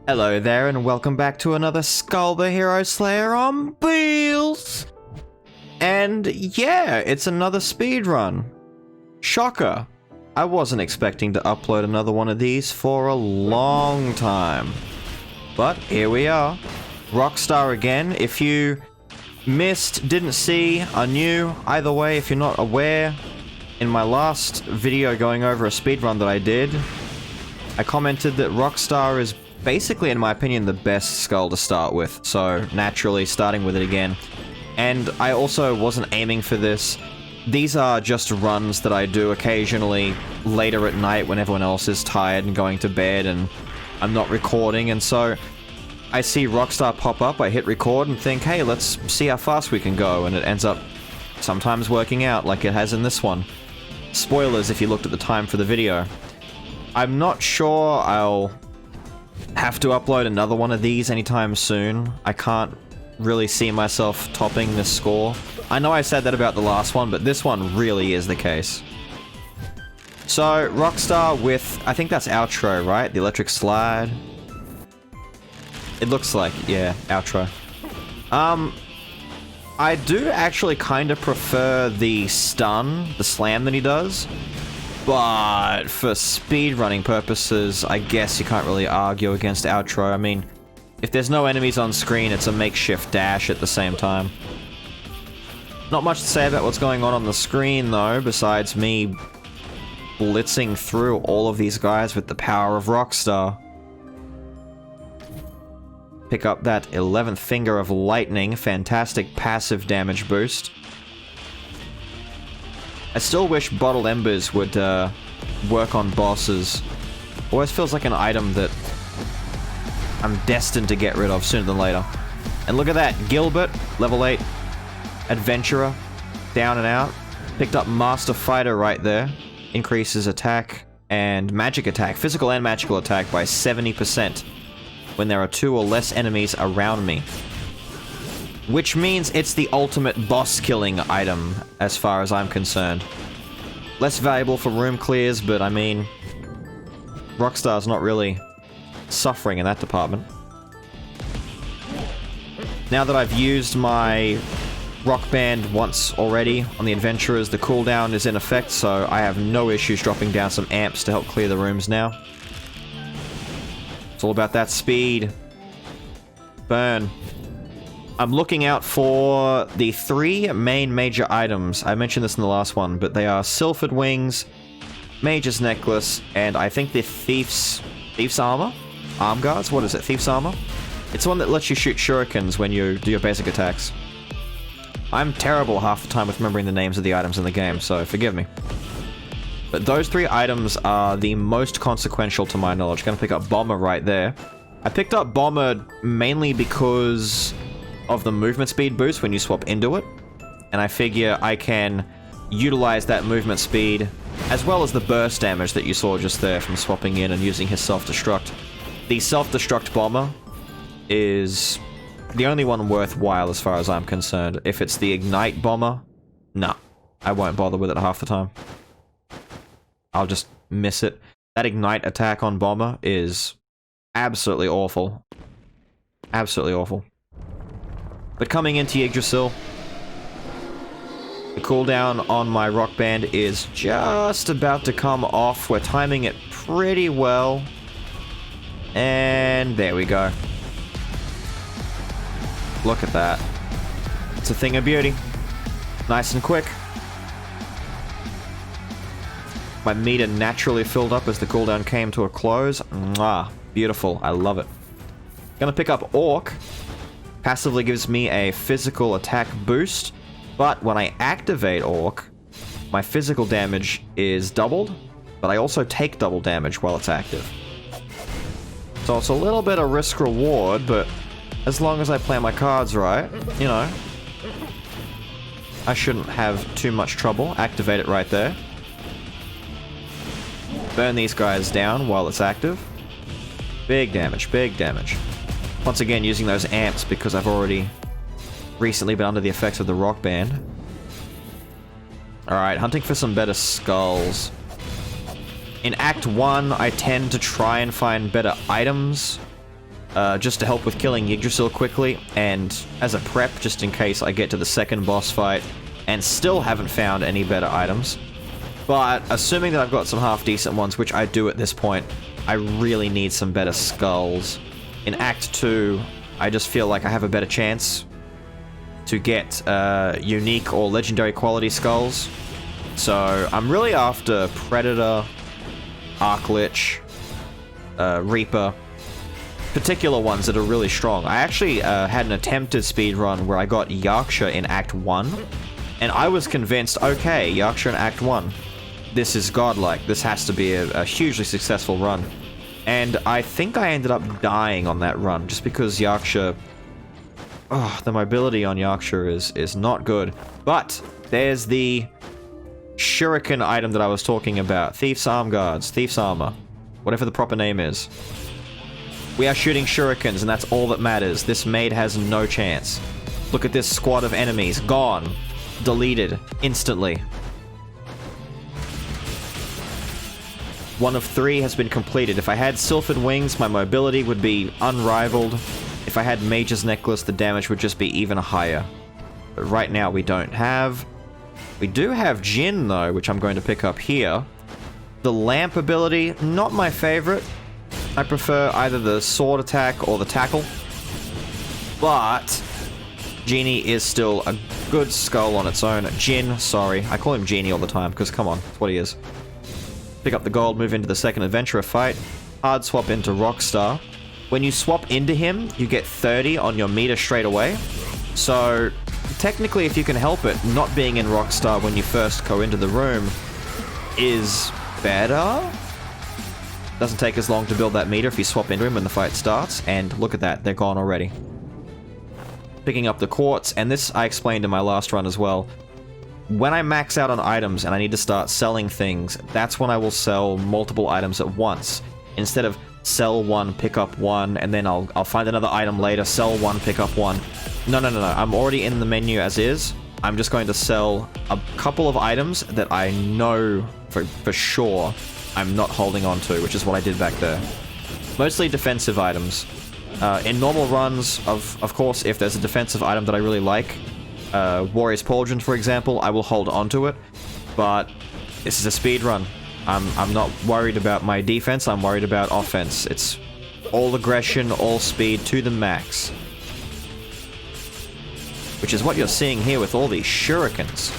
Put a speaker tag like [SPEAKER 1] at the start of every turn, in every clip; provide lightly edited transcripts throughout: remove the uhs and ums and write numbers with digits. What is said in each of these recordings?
[SPEAKER 1] Hello there and welcome back to another Skul the Hero Slayer on Beelz! And yeah, it's another speedrun. Shocker. I wasn't expecting to upload another one of these for a long time. But here we are. Rockstar again. If you missed, didn't see, are new, either way, if you're not aware, in my last video going over a speedrun that I did, I commented that Rockstar is basically, in my opinion, the best Skul to start with, so naturally starting with it again. And I also wasn't aiming for this. These are just runs that I do occasionally later at night when everyone else is tired and going to bed and I'm not recording, and so I see Rockstar pop up, I hit record and think, hey, let's see how fast we can go, and it ends up sometimes working out like it has in this one. Spoilers if you looked at the time for the video. I'm not sure I'll have to upload another one of these anytime soon. I can't really see myself topping this score. I know I said that about the last one, but this one really is the case. So, Rockstar with, I think that's outro, right? The electric slide. It looks like, yeah, outro. I do actually kind of prefer the stun, the slam that he does. But for speedrunning purposes, I guess you can't really argue against outro. I mean, if there's no enemies on screen, it's a makeshift dash at the same time. Not much to say about what's going on the screen, though, besides me blitzing through all of these guys with the power of Rockstar. Pick up that 11th Finger of Lightning, fantastic passive damage boost. I still wish Bottled Embers would work on bosses. Always feels like an item that I'm destined to get rid of sooner than later. And look at that, Gilbert, level 8, Adventurer, down and out. Picked up Master Fighter right there. Increases attack and magic attack, physical and magical attack by 70% when there are 2 or less enemies around me. Which means it's the ultimate boss-killing item, as far as I'm concerned. Less valuable for room clears, but I mean, Rockstar's not really suffering in that department. Now that I've used my Rock Band once already on the Adventurers, the cooldown is in effect, so I have no issues dropping down some amps to help clear the rooms now. It's all about that speed. Burn. I'm looking out for the 3 main major items. I mentioned this in the last one, but they are Sylphid Wings, Mage's Necklace, and I think the Thief's Armor? Arm Guards? What is it? Thief's Armor? It's the one that lets you shoot shurikens when you do your basic attacks. I'm terrible half the time with remembering the names of the items in the game, so forgive me. But those 3 items are the most consequential to my knowledge. Gonna pick up Bomber right there. I picked up Bomber mainly because of the movement speed boost when you swap into it, and I figure I can utilize that movement speed as well as the burst damage that you saw just there from swapping in and using his self-destruct. The self-destruct Bomber is the only one worthwhile as far as I'm concerned. If it's the Ignite Bomber, nah, I won't bother with it half the time. I'll just miss it. That Ignite attack on Bomber is absolutely awful. Absolutely awful. But coming into Yggdrasil, the cooldown on my Rock Band is just about to come off. We're timing it pretty well. And there we go. Look at that. It's a thing of beauty. Nice and quick. My meter naturally filled up as the cooldown came to a close. Mwah, beautiful. I love it. Gonna pick up Orc. Passively gives me a physical attack boost, but when I activate Orc, my physical damage is doubled, but I also take double damage while it's active. So it's a little bit of risk-reward, but as long as I play my cards right, you know, I shouldn't have too much trouble. Activate it right there. Burn these guys down while it's active. Big damage, big damage. Once again, using those amps because I've already recently been under the effects of the Rock Band. Alright, hunting for some better skulls. In Act 1, I tend to try and find better items just to help with killing Yggdrasil quickly, and as a prep, just in case I get to the second boss fight and still haven't found any better items. But assuming that I've got some half-decent ones, which I do at this point, I really need some better skulls. In Act 2, I just feel like I have a better chance to get unique or legendary quality skulls. So I'm really after Predator, Arc Lich, Reaper, particular ones that are really strong. I actually had an attempted speedrun where I got Yaksha in Act 1, and I was convinced, okay, Yaksha in Act 1, this is godlike, this has to be a hugely successful run. And I think I ended up dying on that run, just because Yaksha... Oh, the mobility on Yaksha is not good. But there's the shuriken item that I was talking about. Thief's Arm Guards, Thief's Armor, whatever the proper name is. We are shooting shurikens, and that's all that matters. This maid has no chance. Look at this squad of enemies. Gone. Deleted. Instantly. 1 of 3 has been completed. If I had Sylphid Wings, my mobility would be unrivaled. If I had Mage's Necklace, the damage would just be even higher. But right now we don't have. We do have Jinn, though, which I'm going to pick up here. The Lamp ability, not my favorite. I prefer either the sword attack or the tackle. But Genie is still a good skull on its own. Jinn, sorry. I call him Genie all the time, because come on, that's what he is. Pick up the gold, move into the second adventurer fight. Hard swap into Rockstar. When you swap into him, you get 30 on your meter straight away. So, technically, if you can help it, not being in Rockstar when you first go into the room is better. Doesn't take as long to build that meter if you swap into him when the fight starts. And look at that, they're gone already. Picking up the quartz, and this I explained in my last run as well. When I max out on items and I need to start selling things, that's when I will sell multiple items at once. Instead of sell one, pick up one, and then I'll find another item later, sell one, pick up one. No. I'm already in the menu as is. I'm just going to sell a couple of items that I know for sure I'm not holding on to, which is what I did back there. Mostly defensive items. In normal runs, of course, if there's a defensive item that I really like, Warrior's Pauldron, for example, I will hold on to it. But this is a speed run. I'm not worried about my defense, I'm worried about offense. It's all aggression, all speed to the max. Which is what you're seeing here with all these shurikens.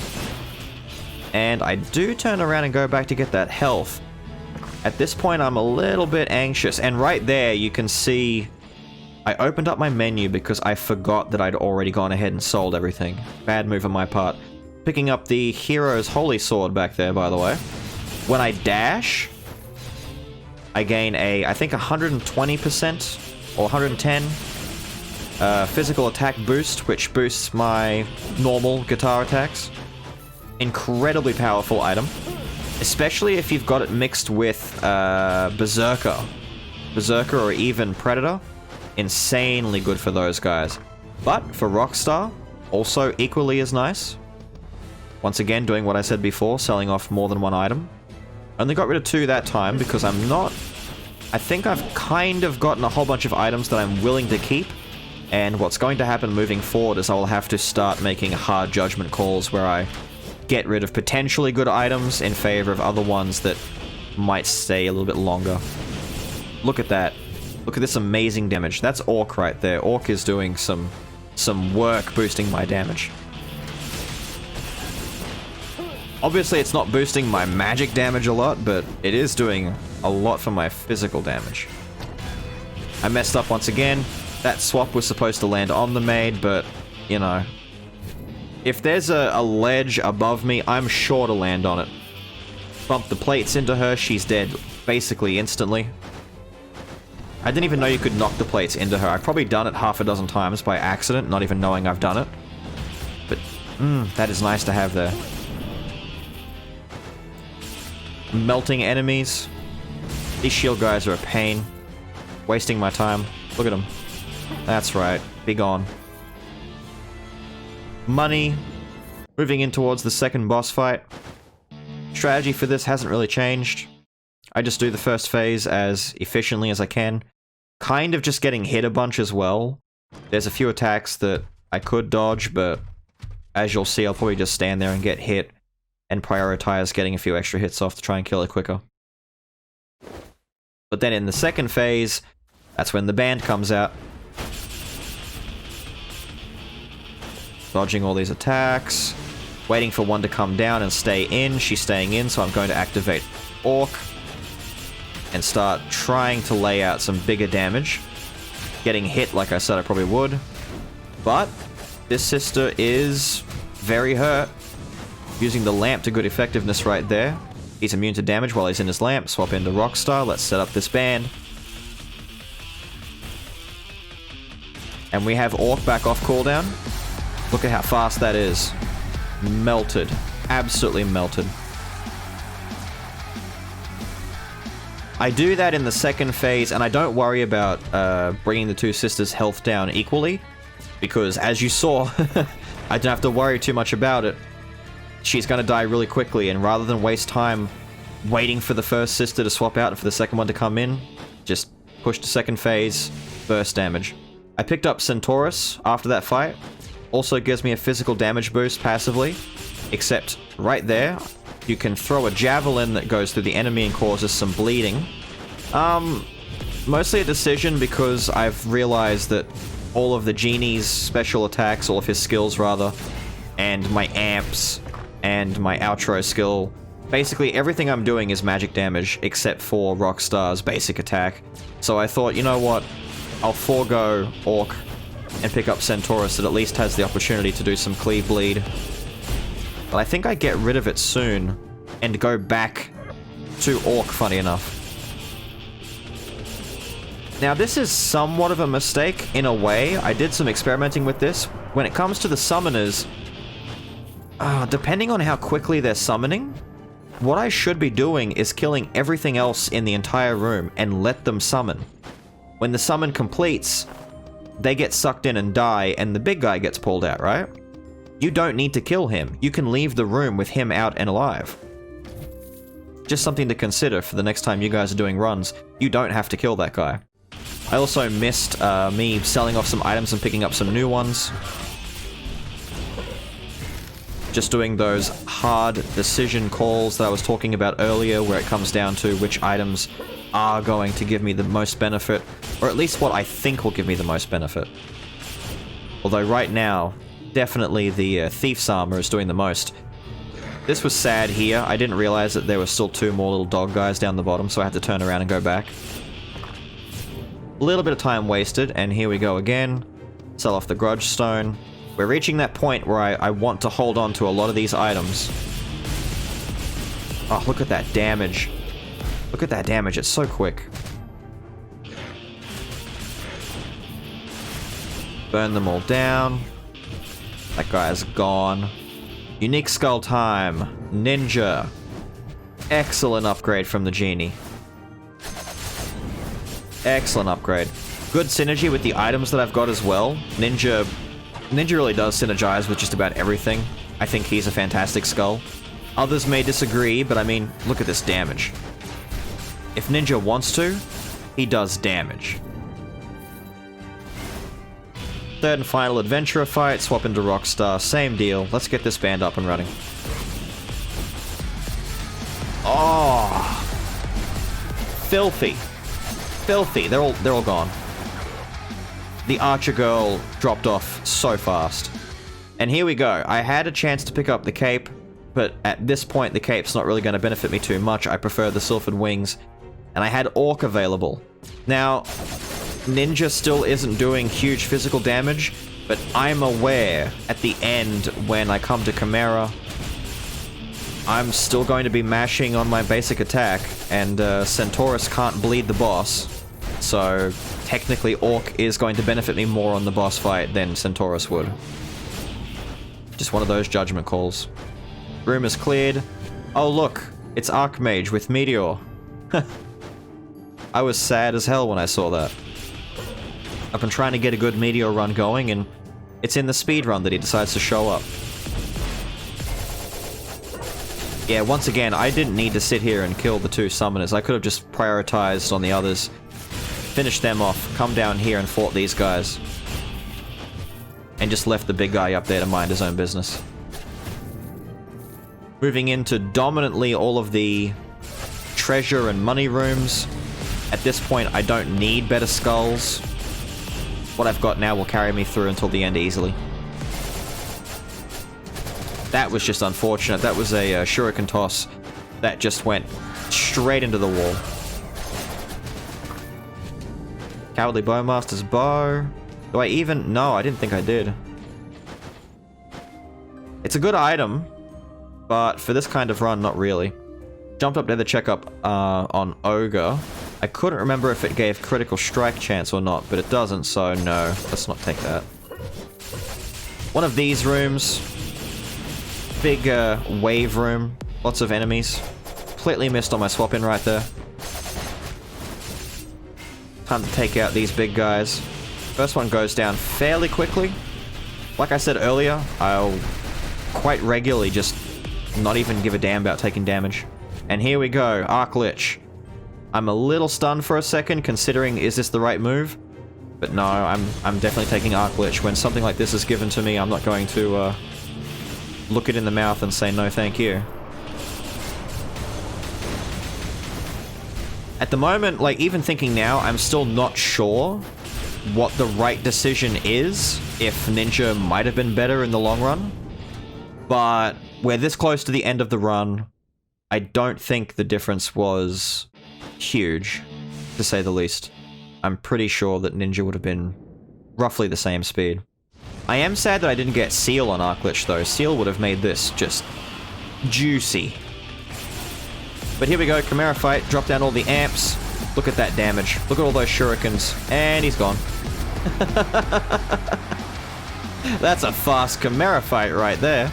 [SPEAKER 1] And I do turn around and go back to get that health. At this point, I'm a little bit anxious. And right there, you can see... I opened up my menu because I forgot that I'd already gone ahead and sold everything. Bad move on my part. Picking up the Hero's Holy Sword back there, by the way. When I dash, I gain a, I think, 120% or 110 physical attack boost, which boosts my normal guitar attacks. Incredibly powerful item. Especially if you've got it mixed with Berserker. Berserker or even Predator. Insanely good for those guys. But for Rockstar, also equally as nice. Once again, doing what I said before, selling off more than one item. Only got rid of 2 that time because I'm not... I think I've kind of gotten a whole bunch of items that I'm willing to keep. And what's going to happen moving forward is I will have to start making hard judgment calls where I get rid of potentially good items in favor of other ones that might stay a little bit longer. Look at that. Look at this amazing damage. That's Orc right there. Orc is doing some work boosting my damage. Obviously, it's not boosting my magic damage a lot, but it is doing a lot for my physical damage. I messed up once again. That swap was supposed to land on the maid, but, you know. If there's a ledge above me, I'm sure to land on it. Bump the plates into her, she's dead basically instantly. I didn't even know you could knock the plates into her. I've probably done it half a dozen times by accident, not even knowing I've done it. But, that is nice to have there. Melting enemies. These shield guys are a pain. Wasting my time. Look at them. That's right. Be gone. Money. Moving in towards the second boss fight. Strategy for this hasn't really changed. I just do the first phase as efficiently as I can. kind of just getting hit a bunch as well. There's a few attacks that I could dodge, but as you'll see, I'll probably just stand there and get hit and prioritize getting a few extra hits off to try and kill it quicker. But then in the second phase, that's when the band comes out. Dodging all these attacks. Waiting for one to come down and stay in. She's staying in, so I'm going to activate Orc. And start trying to lay out some bigger damage. Getting hit like I said I probably would. But this sister is very hurt. Using the lamp to good effectiveness right there. He's immune to damage while he's in his lamp. Swap into Rockstar. Let's set up this band. And we have Orc back off cooldown. Look at how fast that is. Melted. Absolutely melted. I do that in the second phase, and I don't worry about bringing the two sisters' health down equally. Because, as you saw, I don't have to worry too much about it. She's gonna die really quickly, and rather than waste time waiting for the first sister to swap out and for the second one to come in, just push to second phase, burst damage. I picked up Centaurus after that fight. Also gives me a physical damage boost passively, except right there, you can throw a javelin that goes through the enemy and causes some bleeding. Mostly a decision because I've realized that all of the genie's special attacks, all of his skills rather, and my amps, and my outro skill, basically everything I'm doing is magic damage except for Rockstar's basic attack. So I thought, you know what, I'll forego Orc and pick up Centaurus that at least has the opportunity to do some cleave bleed. But I think I get rid of it soon and go back to Orc, funny enough. Now this is somewhat of a mistake in a way. I did some experimenting with this. When it comes to the summoners, depending on how quickly they're summoning, what I should be doing is killing everything else in the entire room and let them summon. When the summon completes, they get sucked in and die, and the big guy gets pulled out, right? You don't need to kill him. You can leave the room with him out and alive. Just something to consider for the next time you guys are doing runs. You don't have to kill that guy. I also missed me selling off some items and picking up some new ones. Just doing those hard decision calls that I was talking about earlier, where it comes down to which items are going to give me the most benefit, or at least what I think will give me the most benefit. Although right now, definitely the Thief's Armor is doing the most. This was sad here. I didn't realize that there were still two more little dog guys down the bottom, so I had to turn around and go back. A little bit of time wasted, and here we go again. Sell off the Grudge Stone. We're reaching that point where I want to hold on to a lot of these items. Oh, look at that damage. Look at that damage, it's so quick. Burn them all down. That guy's gone. Unique Skull time. Ninja. Excellent upgrade from the genie. Excellent upgrade. Good synergy with the items that I've got as well. Ninja really does synergize with just about everything. I think he's a fantastic skull. Others may disagree, but I mean, look at this damage. If Ninja wants to, he does damage. Third and final adventurer fight, swap into Rockstar, same deal. Let's get this band up and running. Oh, filthy, filthy. They're all gone. The Archer girl dropped off so fast. And here we go. I had a chance to pick up the cape, but at this point the cape's not really going to benefit me too much. I prefer the Sylphid Wings. And I had Orc available. Now, Ninja still isn't doing huge physical damage, but I'm aware at the end when I come to Chimera, I'm still going to be mashing on my basic attack, and Centaurus can't bleed the boss. So technically Orc is going to benefit me more on the boss fight than Centaurus would. Just one of those judgment calls. Room is cleared. Oh look, it's Archmage with Meteor. I was sad as hell when I saw that. I've been trying to get a good Meteor run going, and it's in the speedrun that he decides to show up. Yeah, once again, I didn't need to sit here and kill the two summoners. I could have just prioritized on the others. finished them off, come down here and fought these guys. And just left the big guy up there to mind his own business. Moving into dominantly all of the treasure and money rooms. At this point, I don't need better skulls. What I've got now will carry me through until the end easily. That was just unfortunate. That was a shuriken toss that just went straight into the wall. Cowardly Bowmaster's bow. Do I even? No, I didn't think I did. It's a good item, but for this kind of run, not really. Jumped up there to check up on Ogre. I couldn't remember if it gave critical strike chance or not, but it doesn't, so no. Let's not take that. One of these rooms. Big wave room. Lots of enemies. Completely missed on my swap in right there. Time to take out these big guys. First one goes down fairly quickly. Like I said earlier, I'll quite regularly just not even give a damn about taking damage. And here we go, Arc Lich. I'm a little stunned for a second, considering is this the right move? But no, I'm definitely taking Arc Lich. When something like this is given to me, I'm not going to look it in the mouth and say no thank you. At the moment, like, even thinking now, I'm still not sure what the right decision is, if Ninja might have been better in the long run. But we're this close to the end of the run. I don't think the difference was huge, to say the least. I'm pretty sure that Ninja would have been roughly the same speed. I am sad that I didn't get Seal on Arc Lich, though. Seal would have made this just juicy. But here we go, Chimera fight, drop down all the amps. Look at that damage. Look at all those shurikens. And he's gone. That's a fast Chimera fight right there.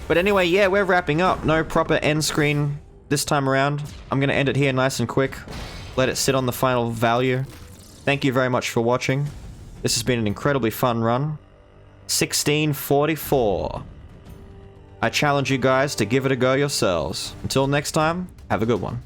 [SPEAKER 1] But anyway, yeah, we're wrapping up. No proper end screen this time around. I'm going to end it here nice and quick. Let it sit on the final value. Thank you very much for watching. This has been an incredibly fun run. 1644. I challenge you guys to give it a go yourselves. Until next time, have a good one.